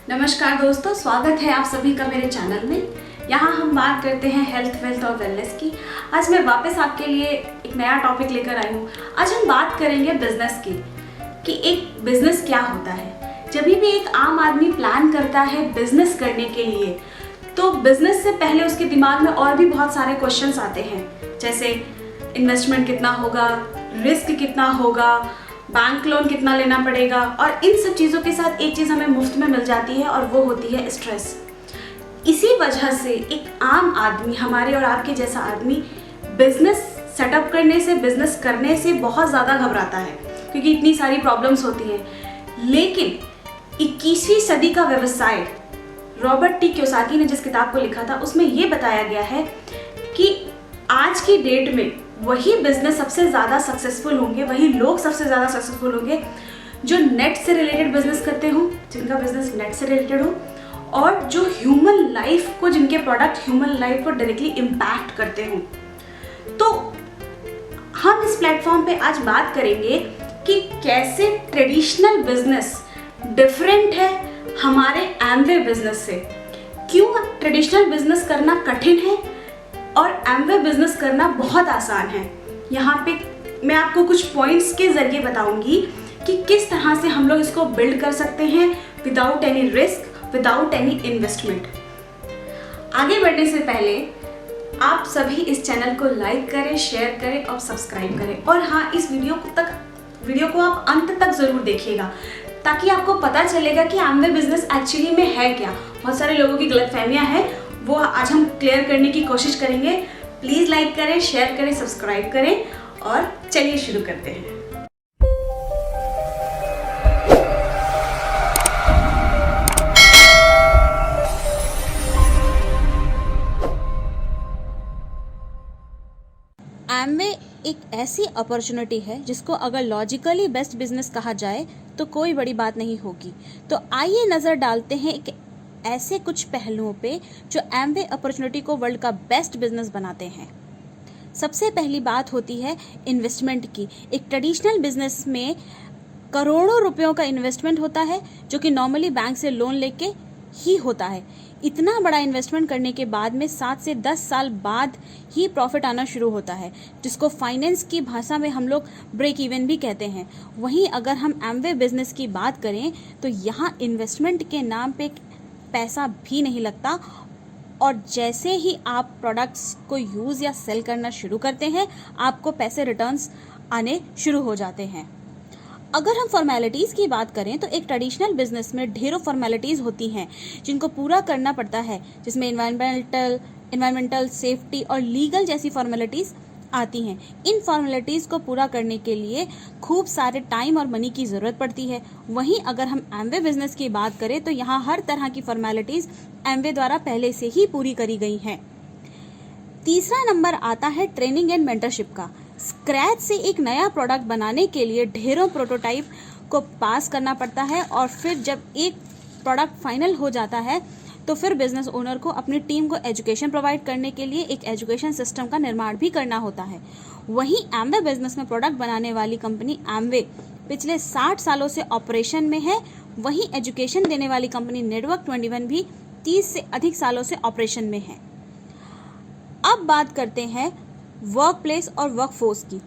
नमस्कार दोस्तों, स्वागत है आप सभी का मेरे चैनल में। यहाँ हम बात करते हैं हेल्थ, वेल्थ और वेलनेस की। आज मैं वापस आपके लिए एक नया टॉपिक लेकर आई हूँ। आज हम बात करेंगे बिजनेस की, कि एक बिजनेस क्या होता है। जब भी एक आम आदमी प्लान करता है बिजनेस करने के लिए, तो बिजनेस से पहले उसके दिमाग में और भी बहुत सारे क्वेश्चंस आते हैं, जैसे इन्वेस्टमेंट कितना होगा, रिस्क कितना होगा, बैंक लोन कितना लेना पड़ेगा। और इन सब चीज़ों के साथ एक चीज़ हमें मुफ्त में मिल जाती है और वो होती है स्ट्रेस। इसी वजह से एक आम आदमी, हमारे और आपके जैसा आदमी, बिजनेस सेटअप करने से, बिजनेस करने से बहुत ज़्यादा घबराता है, क्योंकि इतनी सारी प्रॉब्लम्स होती हैं। लेकिन 21वीं सदी का व्यवसाय, रॉबर्ट टी क्योसाकी ने जिस किताब को लिखा था, उसमें ये बताया गया है कि आज की डेट में वही बिजनेस सबसे ज़्यादा सक्सेसफुल होंगे, वही लोग सबसे ज़्यादा सक्सेसफुल होंगे जो नेट से रिलेटेड बिजनेस करते हों, जिनका बिजनेस नेट से रिलेटेड हो, और जो ह्यूमन लाइफ को, जिनके प्रोडक्ट ह्यूमन लाइफ को डायरेक्टली इम्पैक्ट करते हों। तो हम इस प्लेटफॉर्म पे आज बात करेंगे कि कैसे ट्रेडिशनल बिजनेस डिफरेंट है हमारे एमवे बिजनेस से, क्यों ट्रेडिशनल बिजनेस करना कठिन है और एमवे बिजनेस करना बहुत आसान है। यहाँ पे मैं आपको कुछ पॉइंट्स के जरिए बताऊंगी कि किस तरह से हम लोग इसको बिल्ड कर सकते हैं without any risk, without any investment. आगे बढ़ने से पहले आप सभी इस चैनल को लाइक करें, शेयर करें और सब्सक्राइब करें। और हाँ, इस वीडियो को आप अंत तक जरूर देखिएगा, ताकि आपको पता चलेगा कि एमवे बिजनेस एक्चुअली में है क्या। बहुत सारे लोगों की गलतफहमियां हैं, वो आज हम क्लियर करने की कोशिश करेंगे। प्लीज़ लाइक करें, शेयर करें, सब्सक्राइब करें और चलिए शुरू करते हैं। एमवे एक ऐसी अपॉर्चुनिटी है जिसको अगर लॉजिकली बेस्ट बिजनेस कहा जाए तो कोई बड़ी बात नहीं होगी। तो आइए नज़र डालते हैं एक ऐसे कुछ पहलुओं पे जो एमवे अपॉर्चुनिटी को वर्ल्ड का बेस्ट बिजनेस बनाते हैं। सबसे पहली बात होती है इन्वेस्टमेंट की। एक ट्रेडिशनल बिजनेस में करोड़ों रुपयों का इन्वेस्टमेंट होता है, जो कि नॉर्मली बैंक से लोन लेके ही होता है। इतना बड़ा इन्वेस्टमेंट करने के बाद में 7 से 10 साल बाद ही प्रॉफिट आना शुरू होता है, जिसको फाइनेंस की भाषा में हम लोग ब्रेक इवन भी कहते हैं। वहीं अगर हम एमवे बिजनेस की बात करें तो यहाँ इन्वेस्टमेंट के नाम पे पैसा भी नहीं लगता, और जैसे ही आप प्रोडक्ट्स को यूज़ या सेल करना शुरू करते हैं, आपको पैसे रिटर्न्स आने शुरू हो जाते हैं। अगर हम फॉर्मेलिटीज़ की बात करें तो एक ट्रेडिशनल बिजनेस में ढेरों फॉर्मेलिटीज़ होती हैं जिनको पूरा करना पड़ता है, जिसमें इन्वायरमेंटल, सेफ्टी और लीगल जैसी फॉर्मेलिटीज़ आती हैं। इन फॉर्मेलिटीज़ को पूरा करने के लिए खूब सारे टाइम और मनी की ज़रूरत पड़ती है। वहीं अगर हम एमवे बिजनेस की बात करें तो यहाँ हर तरह की फॉर्मेलिटीज़ एमवे द्वारा पहले से ही पूरी करी गई हैं। तीसरा नंबर आता है ट्रेनिंग एंड मेंटरशिप का। स्क्रैच से एक नया प्रोडक्ट बनाने के लिए ढेरों प्रोटोटाइप को पास करना पड़ता है, और फिर जब एक प्रोडक्ट फाइनल हो जाता है तो फिर बिजनेस ओनर को अपनी टीम को एजुकेशन प्रोवाइड करने के लिए एक एजुकेशन सिस्टम का निर्माण भी करना होता है। वहीं एमवे बिजनेस में प्रोडक्ट बनाने वाली कंपनी एमवे पिछले 60 सालों से ऑपरेशन में है। वहीं एजुकेशन देने वाली कंपनी नेटवर्क 21 भी 30 से अधिक सालों से ऑपरेशन में है। अब बात करते हैं वर्क प्लेस और वर्क फोर्स की।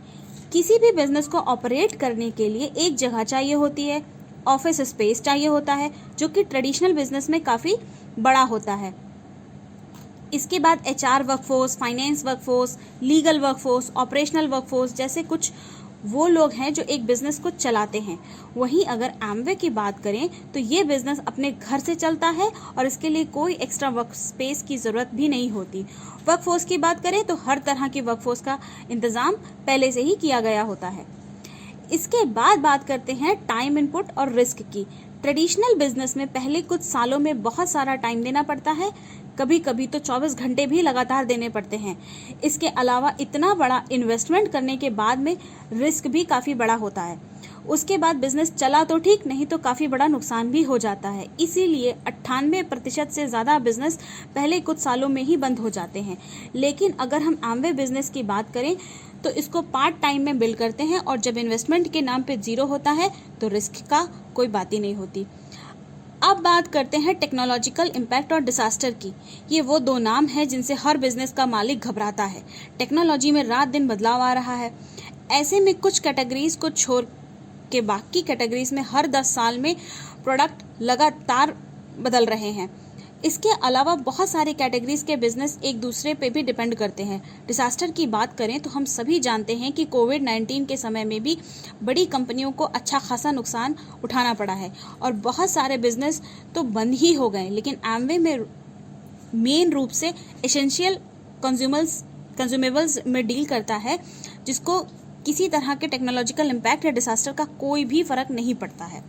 किसी भी बिजनेस को ऑपरेट करने के लिए एक जगह चाहिए होती है, ऑफिस स्पेस चाहिए होता है, जो कि ट्रेडिशनल बिजनेस में काफ़ी बड़ा होता है। इसके बाद HR workforce, finance workforce, legal workforce, operational workforce जैसे कुछ वो लोग हैं जो एक बिजनेस को चलाते हैं। वहीं अगर एमवे की बात करें तो ये बिजनेस अपने घर से चलता है और इसके लिए कोई एक्स्ट्रा वर्क स्पेस की ज़रूरत भी नहीं होती। वर्कफोर्स की बात करें तो हर तरह की वर्कफोर्स का इंतज़ाम पहले से ही किया गया होता है। इसके बाद बात करते हैं टाइम इनपुट और रिस्क की। ट्रेडिशनल बिजनेस में पहले कुछ सालों में बहुत सारा टाइम देना पड़ता है, कभी कभी तो 24 घंटे भी लगातार देने पड़ते हैं। इसके अलावा इतना बड़ा इन्वेस्टमेंट करने के बाद में रिस्क भी काफ़ी बड़ा होता है। उसके बाद बिजनेस चला तो ठीक, नहीं तो काफ़ी बड़ा नुकसान भी हो जाता है। इसीलिए 98% से ज़्यादा बिजनेस पहले कुछ सालों में ही बंद हो जाते हैं। लेकिन अगर हम एमवे बिजनेस की बात करें तो इसको पार्ट टाइम में बिल्ड करते हैं, और जब इन्वेस्टमेंट के नाम पे ज़ीरो होता है तो रिस्क का कोई बात ही नहीं होती। अब बात करते हैं टेक्नोलॉजिकल इम्पैक्ट और डिसास्टर की। ये वो दो नाम हैं जिनसे हर बिजनेस का मालिक घबराता है। टेक्नोलॉजी में रात दिन बदलाव आ रहा है। ऐसे में कुछ कैटेगरीज को छोड़ के बाकी कैटेगरीज में हर 10 साल में प्रोडक्ट लगातार बदल रहे हैं। इसके अलावा बहुत सारे कैटेगरीज के बिजनेस एक दूसरे पे भी डिपेंड करते हैं। डिसास्टर की बात करें तो हम सभी जानते हैं कि कोविड-19 के समय में भी बड़ी कंपनियों को अच्छा खासा नुकसान उठाना पड़ा है और बहुत सारे बिजनेस तो बंद ही हो गए। लेकिन एमवे में मेन रूप से एसेंशियल कंज्यूमेबल्स में डील करता है, जिसको किसी तरह के टेक्नोलॉजिकल इम्पैक्ट या डिसास्टर का कोई भी फर्क नहीं पड़ता है।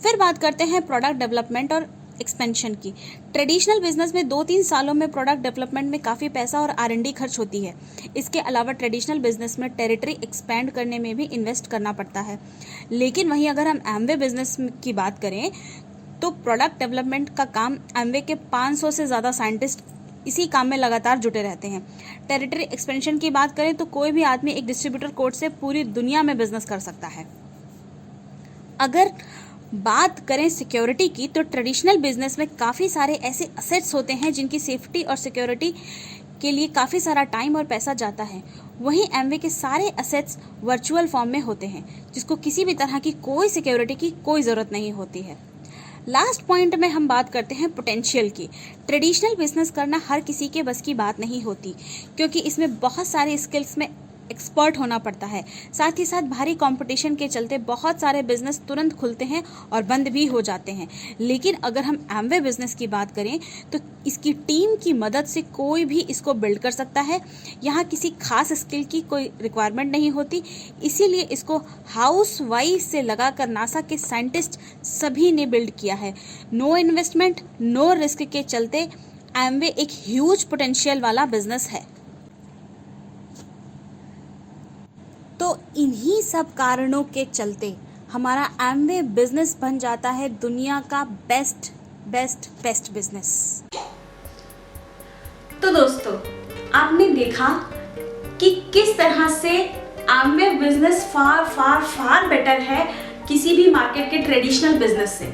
फिर बात करते हैं प्रोडक्ट डेवलपमेंट और एक्सपेंशन की। ट्रेडिशनल बिजनेस में 2-3 सालों में प्रोडक्ट डेवलपमेंट में काफ़ी पैसा और R&D खर्च होती है। इसके अलावा ट्रेडिशनल बिजनेस में टेरिटरी एक्सपेंड करने में भी इन्वेस्ट करना पड़ता है। लेकिन वहीं अगर हम एमवे बिजनेस की बात करें तो प्रोडक्ट डेवलपमेंट का काम एमवे के 500 से ज़्यादा साइंटिस्ट इसी काम में लगातार जुटे रहते हैं। टेरिटरी एक्सपेंशन की बात करें तो कोई भी आदमी एक डिस्ट्रीब्यूटर कोड से पूरी दुनिया में बिजनेस कर सकता है। अगर बात करें सिक्योरिटी की तो ट्रेडिशनल बिजनेस में काफ़ी सारे ऐसे असेट्स होते हैं जिनकी सेफ्टी और सिक्योरिटी के लिए काफ़ी सारा टाइम और पैसा जाता है। वहीं एमवे के सारे असेट्स वर्चुअल फॉर्म में होते हैं, जिसको किसी भी तरह की कोई सिक्योरिटी की कोई ज़रूरत नहीं होती है। लास्ट पॉइंट में हम बात करते हैं पोटेंशियल की। ट्रेडिशनल बिजनेस करना हर किसी के बस की बात नहीं होती, क्योंकि इसमें बहुत सारे स्किल्स में एक्सपर्ट होना पड़ता है। साथ ही साथ भारी कंपटीशन के चलते बहुत सारे बिजनेस तुरंत खुलते हैं और बंद भी हो जाते हैं। लेकिन अगर हम एमवे बिजनेस की बात करें तो इसकी टीम की मदद से कोई भी इसको बिल्ड कर सकता है। यहाँ किसी खास स्किल की कोई रिक्वायरमेंट नहीं होती, इसीलिए इसको हाउस वाइफ से लगाकर नासा के साइंटिस्ट सभी ने बिल्ड किया है। नो इन्वेस्टमेंट, नो रिस्क के चलते एमवे एक ह्यूज पोटेंशियल वाला बिजनेस है। तो इन्हीं सब कारणों के चलते हमारा एमवे बिजनेस बन जाता है दुनिया का बेस्ट बिजनेस। तो दोस्तों, आपने देखा कि किस तरह से एमवे बिजनेस फार बेटर है किसी भी मार्केट के ट्रेडिशनल बिजनेस से।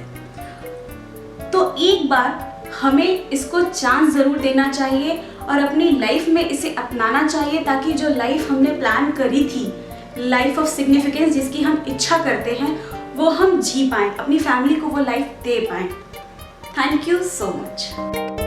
तो एक बार हमें इसको चांस जरूर देना चाहिए और अपनी लाइफ में इसे अपनाना चाहिए, ताकि जो लाइफ हमने प्लान करी थी, लाइफ ऑफ सिग्निफिकेंस जिसकी हम इच्छा करते हैं, वो हम जी पाएं, अपनी फैमिली को वो लाइफ दे पाएं। Thank you so much.